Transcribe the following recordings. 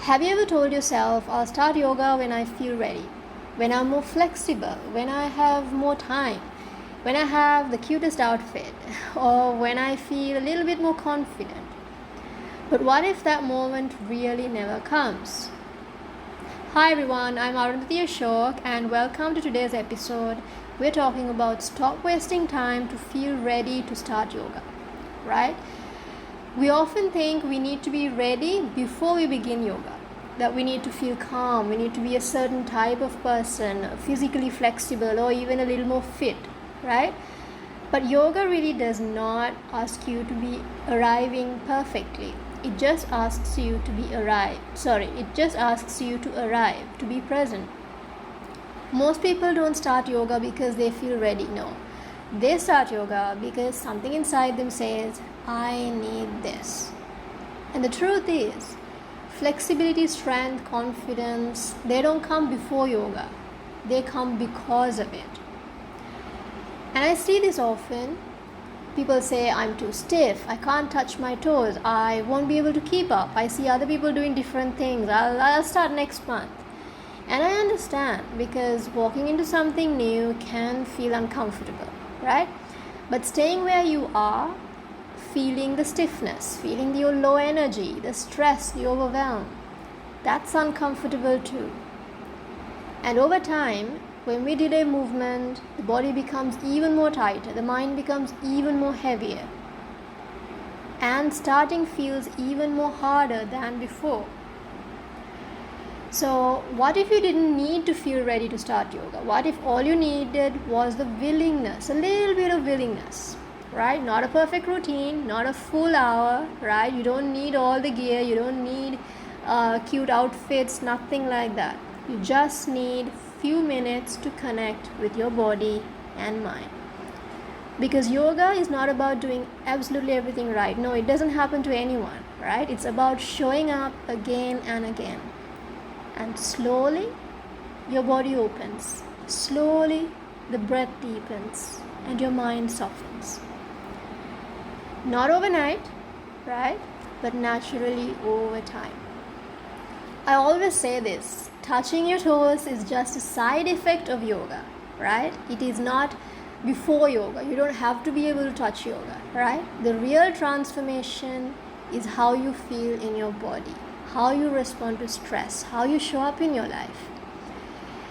Have you ever told yourself, I'll start yoga when I feel ready, when I'm more flexible, when I have more time, when I have the cutest outfit, or when I feel a little bit more confident? But what if that moment really never comes? Hi everyone, I'm Arundhati Ashok and welcome to today's episode. We're talking about stop wasting time to feel ready to start yoga, right? We often think we need to be ready before we begin yoga, that we need to feel calm, we need to be a certain type of person, physically flexible or even a little more fit, right? But yoga really does not ask you to be arriving perfectly. It just asks you to arrive, to be present. Most people don't start yoga because they feel ready. No. They start yoga because something inside them says, I need this. And the truth is, flexibility, strength, confidence, they don't come before yoga. They come because of it. And I see this often. People say, I'm too stiff, I can't touch my toes, I won't be able to keep up, I see other people doing different things, I'll start next month. And I understand, because walking into something new can feel uncomfortable, right? But staying where you are, feeling the stiffness, feeling the low energy, the stress, the overwhelm, that's uncomfortable too. And over time, when we delay movement, the body becomes even more tighter, the mind becomes even more heavier, and starting feels even more harder than before. So what if you didn't need to feel ready to start yoga? What if all you needed was the willingness, a little bit of willingness, right? Not a perfect routine, not a full hour, right? You don't need all the gear, you don't need cute outfits, nothing like that. You just need few minutes to connect with your body and mind. Because yoga is not about doing absolutely everything right. No, it doesn't happen to anyone, right? It's about showing up again and again. And slowly, your body opens. Slowly, the breath deepens and your mind softens. Not overnight, right? But naturally over time. I always say this, touching your toes is just a side effect of yoga, right? It is not before yoga. You don't have to be able to touch yoga, right? The real transformation is how you feel in your body, how you respond to stress, how you show up in your life.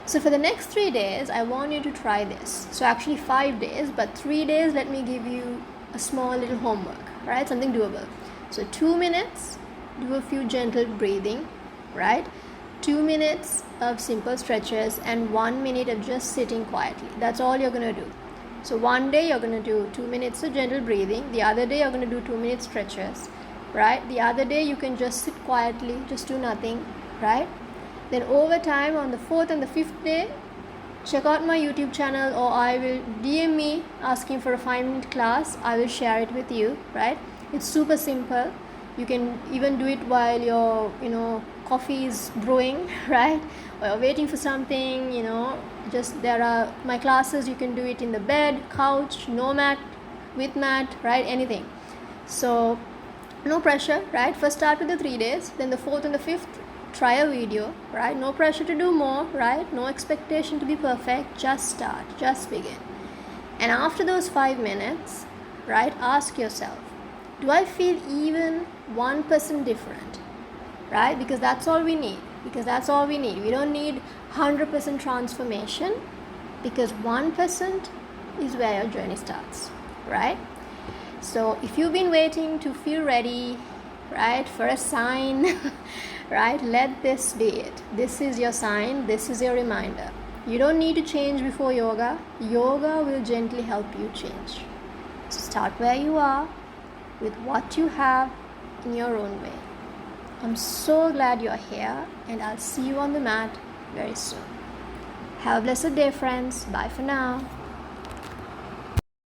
So for the next 3 days, I want you to try this. So actually 5 days, but 3 days, let me give you a small little homework, right? Something doable. So 2 minutes, do a few gentle breathing, right? 2 minutes of simple stretches and 1 minute of just sitting quietly. That's all you're going to do. So one day you're going to do 2 minutes of gentle breathing. The other day you're going to do 2 minute stretches, right? The other day you can just sit quietly, just do nothing, right? Then over time, on the 4th and the 5th day, check out my YouTube channel, or I will DM me asking for a 5-minute class. I will share it with you, right? It's super simple. You can even do it while your coffee is brewing, right? Or you're waiting for something, just there are my classes. You can do it in the bed, couch, no mat, with mat, right? Anything. So no pressure, right? First start with the 3 days, then the 4th and the 5th, try a video, right? No pressure to do more, right? No expectation to be perfect. Just start, just begin. And after those 5 minutes, right, ask yourself, do I feel even 1% different, right? Because that's all we need. We don't need 100% transformation, because 1% is where your journey starts, right? So if you've been waiting to feel ready, right, for a sign, right, let this be it. This is your sign. This is your reminder. You don't need to change before yoga. Yoga will gently help you change. So start where you are, with what you have, in your own way. I'm so glad you're here, and I'll see you on the mat very soon. Have a blessed day, friends. Bye for now.